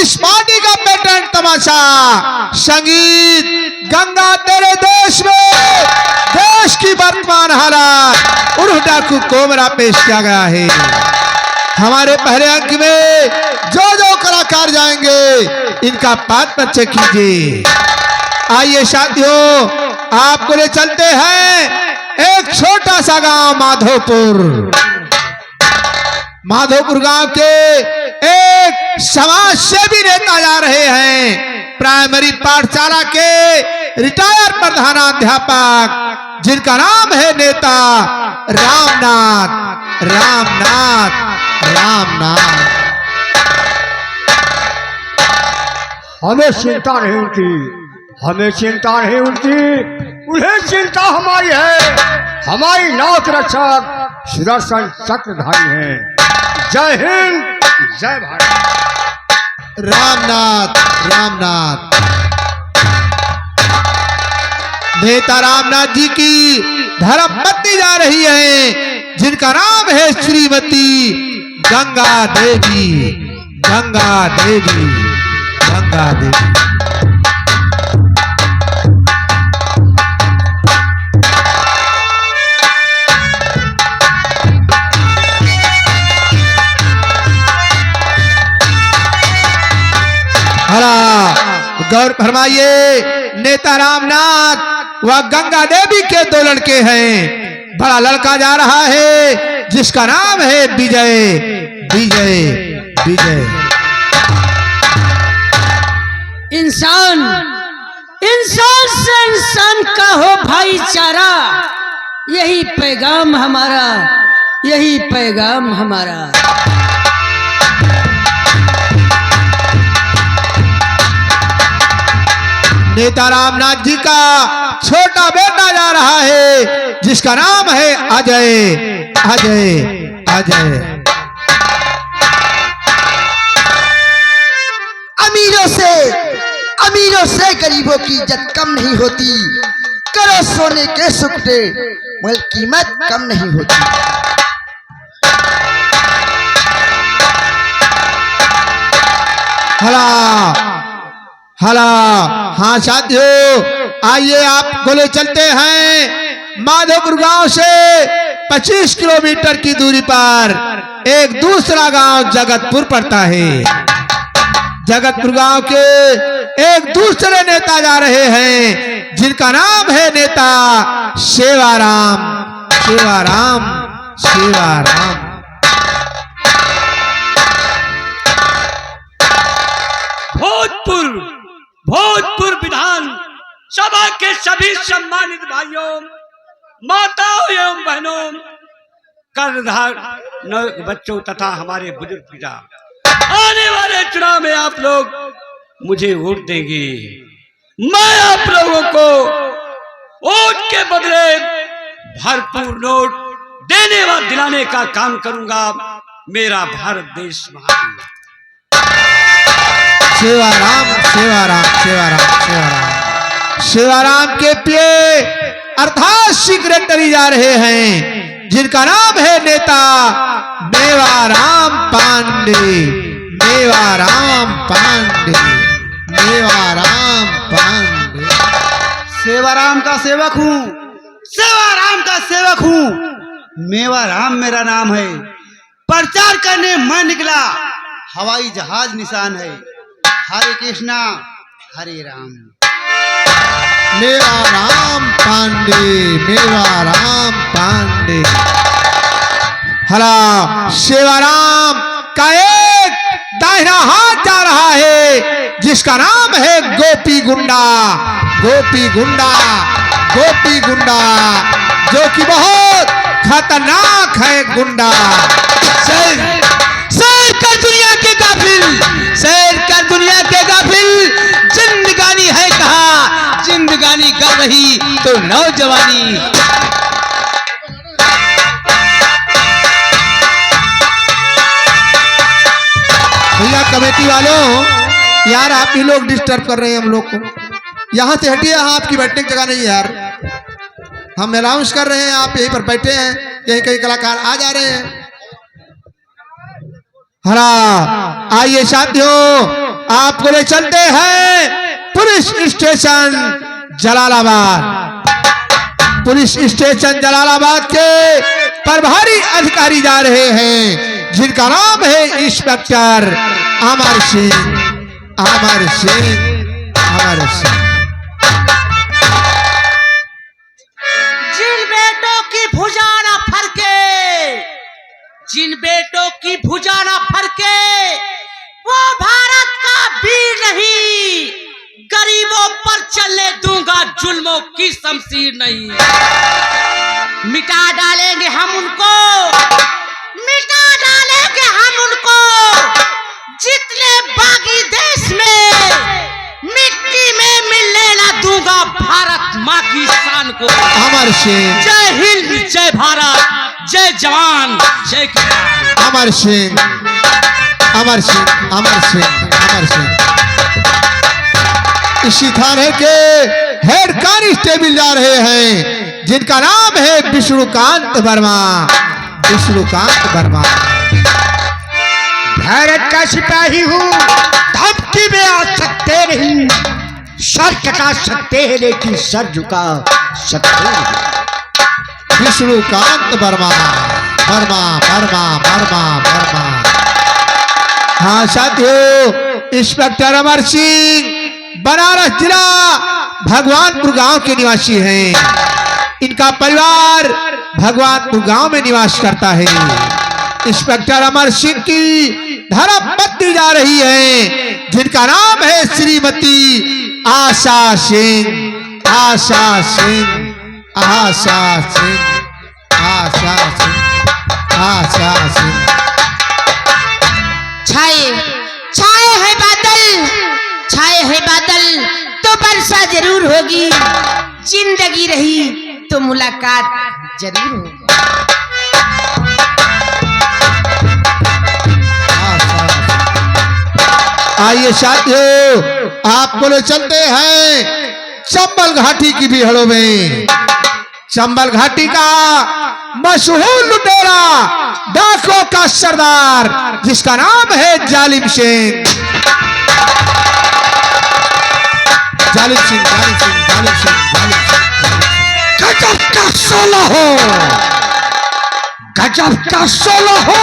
इस पार्टी का पैटर्न तमाशा संगीत गंगा तेरे देश में, देश की वर्तमान हालत उर्फ डाकू कोबरा पेश किया गया है। हमारे पहले अंक में जो कलाकार जाएंगे इनका पात्र कीजिए। आइए साथियों, आपको ले चलते हैं एक छोटा सा गांव माधोपुर। माधोपुर गांव के एक समाज सेवी नेता जा रहे हैं, प्राइमरी पाठशाला के रिटायर प्रधानाध्यापक, जिनका नाम है नेता रामनाथ रामनाथ रामनाथ। हमें चिंता नहीं उनकी, हमें चिंता नहीं उनकी, उन्हें चिंता हमारी है। हमारी नाथ रक्षक सुदर्शन चक्रधारी हैं। जय हिंद, जय भारत। रामनाथ रामनाथ। नेता रामनाथ जी की धर्मपत्नी जा रही है, जिनका नाम है श्रीमती गंगा देवी गंगा देवी गंगा देवी। गौर फरमाइए, नेता रामनाथ व गंगा देवी के दो लड़के हैं। बड़ा लड़का जा रहा है जिसका नाम है विजय विजय विजय। इंसान इंसान से इंसान का हो भाईचारा, यही पैगाम हमारा, यही पैगाम हमारा। नेता रामनाथ जी का छोटा बेटा जा रहा है, जिसका नाम है अजय अजय अजय। अमीरों से गरीबों की इज्जत कम नहीं होती। करो सोने के सुकटे मगर कीमत कम नहीं होती। हला हला। हाँ साथियों, आइए आपको ले चलते हैं माधोपुर गांव से 25 किलोमीटर की दूरी पर एक दूसरा गांव जगतपुर पड़ता है। जगतपुर गांव के एक दूसरे नेता जा रहे हैं, जिनका नाम है नेता सेवाराम सेवाराम सेवाराम। भोजपुर विधान सभा के सभी सम्मानित भाइयों, माताओं एवं बहनों, कर्णधार बच्चों तथा हमारे बुजुर्ग पिता, आने वाले चुनाव में आप लोग मुझे वोट देंगे। मैं आप लोगों को वोट के बदले भरपूर नोट देने व दिलाने का काम करूंगा। मेरा भारत देश महान। सेवाराम सेवाराम सेवाराम सेवाराम। सेवाराम के पिए अर्थात सेक्रेटरी जा रहे हैं, जिनका नाम है नेता मेवाराम पांडे मेवाराम पांडे मेवाराम पांडे। सेवाराम का सेवक हूँ, सेवाराम का सेवक हूँ। मेवाराम मेरा नाम है। प्रचार करने मैं निकला, हवाई जहाज निशान है। हरे कृष्णा हरे राम। मेवाराम पांडे मेवाराम पांडे। हला सेवाराम का एक दाहिना हाथ जा रहा है, जिसका नाम है गोपी गुंडा गोपी गुंडा गोपी गुंडा, जो कि बहुत खतरनाक है गुंडा। सैर कर दुनिया के गाफिल, सैर कर दुनिया के गाफिल। जिंदगानी है कहाँ, जिंदगानी कर रही तो नौजवानी। भैया कमेटी वालों, यार आप ही लोग डिस्टर्ब कर रहे हैं हम लोग को। यहाँ से हटिए, आपकी बैठने की जगह नहीं है यार। हम अनाउंस कर रहे हैं, आप यहीं पर बैठे हैं, यहीं कई कलाकार आ जा रहे हैं। हरा आइए साथियों, आपको ले चलते हैं police station Jalalabad. Police station Jalalabad के प्रभारी अधिकारी जा रहे हैं जिनका नाम है इंस्पेक्टर अमर सिंह। अमर सिंह, अमर सिंह। जिन बेटों की भुजा न फरके, जिन बेटों की भुजा न फरके, वो भारत का वीर नहीं। गरीबों पर चलने दूंगा जुल्मों की शमशीर नहीं। मिटा डालेंगे हम उनको, मिटा डालेंगे हम उनको। जितने बागी देश में मिट्टी में मिलने न दूंगा भारत माँ की शान को। अमर सिंह। जय हिंद, जय भारत, जय जवान, जय किसान। अमर सिंह, अमर सिंह, अमर सिंह, अमर सिंह। इसी थाने के हेड कांस्टेबल जा रहे हैं जिनका नाम है विष्णुकांत वर्मा। विष्णुकांत वर्मा। भारत का सिपाही हूँ, धमकी में आ सकते नहीं। सर कटा सकते हैं लेकिन सर झुका सकते नहीं। विष्णुकांत वर्मा, वर्मा, वर्मा, वर्मा, वर्मा। हाँ साथियों, इंस्पेक्टर अमर सिंह बनारस जिला भगवानपुर गांव के निवासी हैं। इनका परिवार भगवानपुर गांव में निवास करता है। इंस्पेक्टर अमर सिंह की धर्मपत्नी जा रही है जिनका नाम है श्रीमती आशा सिंह। आशा सिंह, आशा सिंह, आशा सिंह, आशा सिंह। छाए छाए है बादल, छाए है बादल तो वर्षा जरूर होगी। जिंदगी रही तो मुलाकात जरूर होगी। आइए साथियों, आपको ले चलते हैं चंबल घाटी की बिहड़ों में। चंबल घाटी का मशहूर लुटेरा, डाकों का सरदार जिसका नाम है जालिम सिंह। जालिम सिंह, जालिम सिंह, जालिम सिंह, जालिम सिंह। गजब का सोलह हो, गजब का सोलह हो।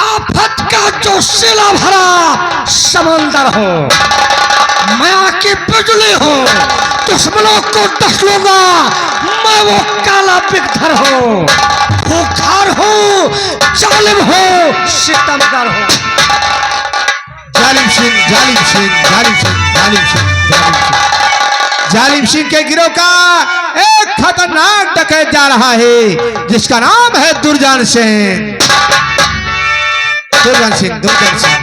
आफत का जो सिला भरा समंदर हो। मैं आके बिजली हो, दुश्मनों को दस लूंगा। मैं वो काला बिगधर हो, बुखार हो, जालिम हो, सितमगर हो। जालिम सिंह, जालिम सिंह, जालिम सिंह, जालिम सिंह, जालिम सिंह। जालिम सिंह के गिरोह का एक खतरनाक डकैत जा रहा है जिसका नाम है दुर्जन सिंह। दुर्जन सिंह, दुर्जन सिंह।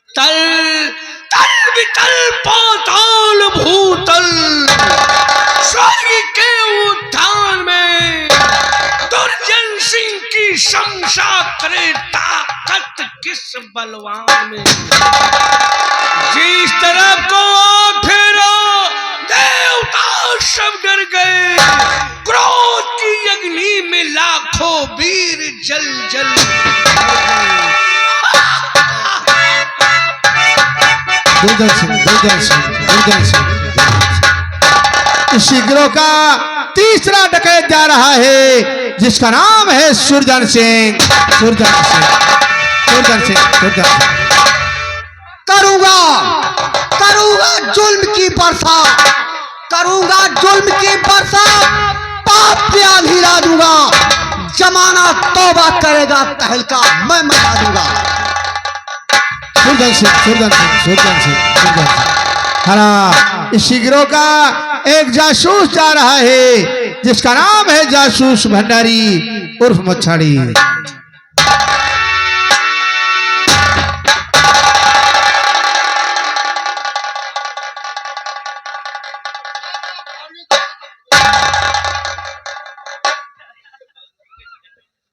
तल तल वितल पाताल भूतल, स्वर्ग के उद्यान में दुर्जन सिंह की शमशा करे ताकत किस बलवान में। जिस तरफ को फेरो देवता सब डर गए। क्रोध की अग्नि में लाखों वीर जल जल दुर्जन सिंह, दुर्जन सिंह, दुर्जन सिंह। इसी गिरोह का तीसरा डकैत जा रहा है जिसका नाम है सुरजन सिंह। सुरजन सिंह, सुरजन सिंह, सुरजन सिंह। करूंगा, करूंगा जुल्म की बरसा, करूंगा जुल्म की बरसा। पाप पे आंधी ला दूंगा। जमाना तौबा करेगा, तहलका मैं मचा दूंगा। सुरजन सिंह, सुरजन सिंह, सुरजन सिंह, सुरजन सिंह। हरा, इसी गिरोह का एक जासूस जा रहा है जिसका नाम है जासूस भंडारी उर्फ मच्छाड़ी।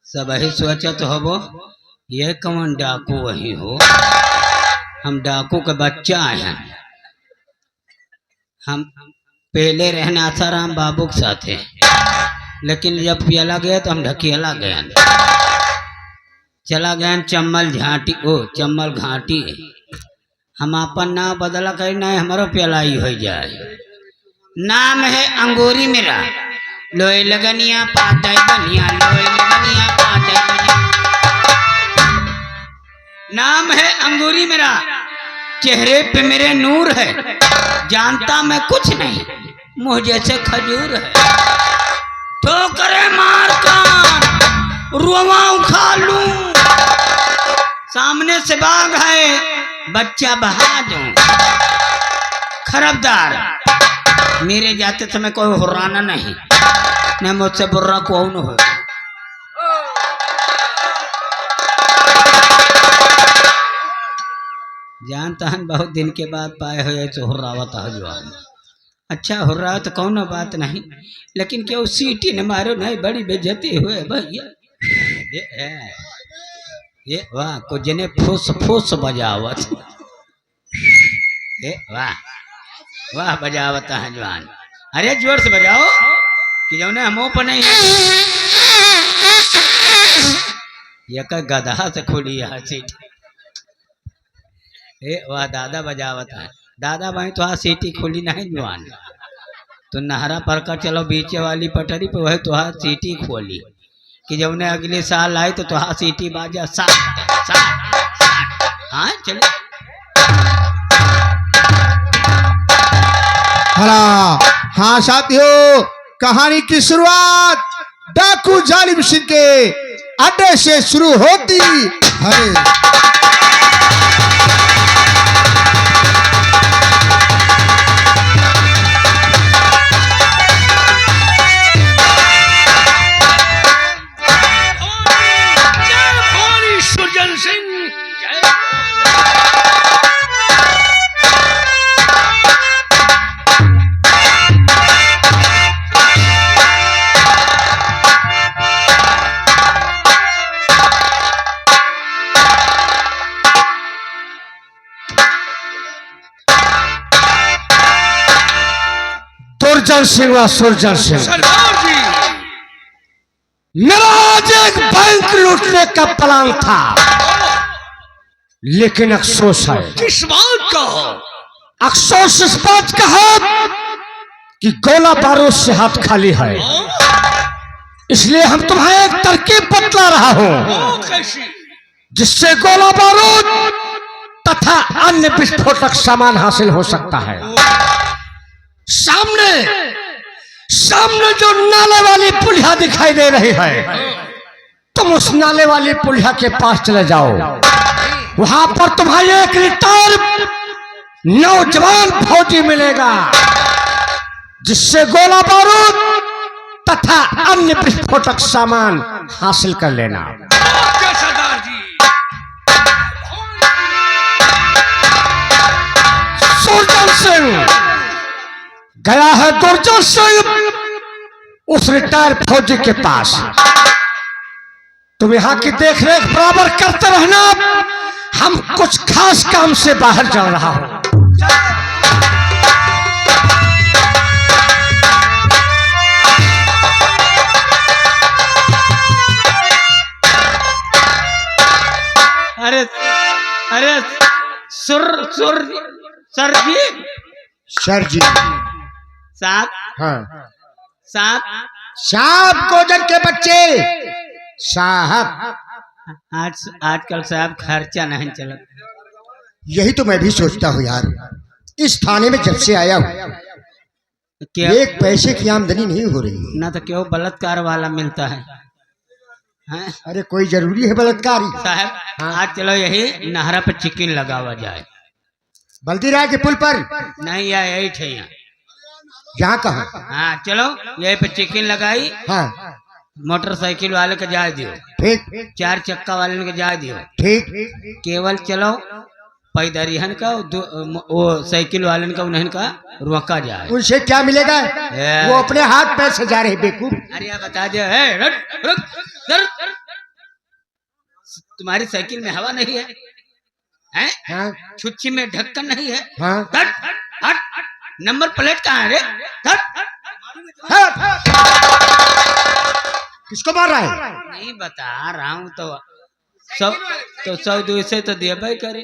सब ही सोचत होबो ये कौन डाकू वही हो। हम डाकू के बच्चा हैं। हम पहले रहना था राम बाबू के साथ, लेकिन जब पियला गया तो हम ढकेला गया। चला गया चम्मल झाटी ओ चम्मल घाटी। हम अपन नाम बदला कर नहीं हमारो प्यालाई हो जाए। नाम है अंगूरी मेरा, लोई लगनिया पाते बनिया, लोई लगनिया पाते बनिया। नाम है अंगूरी मेरा, चेहरे पे मेरे नूर है, जानता मैं कुछ नहीं, मुँह जैसे खजूर है। ठोकरे मार कर रुआ उखा लूं, सामने से बाघ है बच्चा बहा दूं। खबरदार मेरे जाते समय कोई हुर्राना नहीं, न मुझसे बुर्रा कौन हो। जानता हन बहुत दिन के बाद पाए हो तो हुर्रावत जवान। अच्छा हुर्रा तो कौन बात नहीं, लेकिन क्यों सीटी न मारो नहीं, बड़ी बेइज्जती हुए भैया। ये वाह को जने फूस फूस बजावत, वाह वाह बजावत है जवान। अरे जोर से बजाओ कि जो मुंह पर नहीं है। ये का गधा से खुली है सीट। वाह दादा बजावत है, दादा भाई तो सीटी खुली नहीं जवान। तो नहरा पर कर चलो बीचे वाली पटरी पे, वही तो सीटी खोली कि जब ने अगले साल आए तो सीटी बाजा 60। हाँ चलो हाँ साथियों, कहानी की शुरुआत डाकू जालिम सिंह के अड्डे से शुरू होती है। सुरजन सिंह व सुरजन सिंह, मेरा आज एक बैंक लूटने का प्लान था, लेकिन अफसोस है। किस बात का? अफसोस इस बात का है कि गोला बारूद से हाथ खाली है। इसलिए हम तुम्हें एक तरकीब बतला रहा हूं, जिससे गोला बारूद तथा अन्य विस्फोटक सामान हासिल हो सकता है। सामने जो नाले वाली पुलिया दिखाई दे रही है, तुम उस नाले वाली पुलिया के पास चले जाओ। वहां पर तुम्हें एक रिटायर नौजवान फौजी मिलेगा, जिससे गोला बारूद तथा अन्य विस्फोटक सामान हासिल कर लेना। सुरजन सिंह गया है गुर्जर सिंह उस रिटायर फौजी के पास। तुम यहाँ की देखरेख बराबर करते रहना, हम कुछ खास काम से बाहर जा रहा हूं। अरे अरे सर जी साहब, हाँ साहब साहब गोजर के बच्चे साहब। आजकल साहब खर्चा नहीं चला। यही तो मैं भी सोचता हूँ यार, इस थाने में जब से आया हूँ एक पैसे की आमदनी नहीं हो रही ना, तो क्यों बलात्कार वाला मिलता है, हैं? अरे कोई जरूरी है बलात्कारी साहब? हाँ। आज चलो यही नहरा पर चिकन लगावा जाए। बल्दी राय के पुल पर नहीं या यही थे यहाँ कहा? हाँ चलो यही पे चिकन लगाई। हाँ मोटरसाइकिल वाले को जा दियो, ठीक। 4 चक्का वाले को जा दियो, ठीक। केवल चलो पैदरिहन का वो साइकिल वाले का उन्हें का रोका जाए। उनसे क्या मिलेगा? वो अपने हाथ पैर से जा रहे बेवकूफ। अरे बता दो, तुम्हारी साइकिल में हवा नहीं है, हैं? हाँ? छुच्ची में ढक्कन नहीं है। हाँ? हट, हट, नंबर प्लेट कहाँ है रे? हट, किसको मार रहा है? नहीं बता रहा हूँ तो सब तो 100 200 तो दिया भाई करे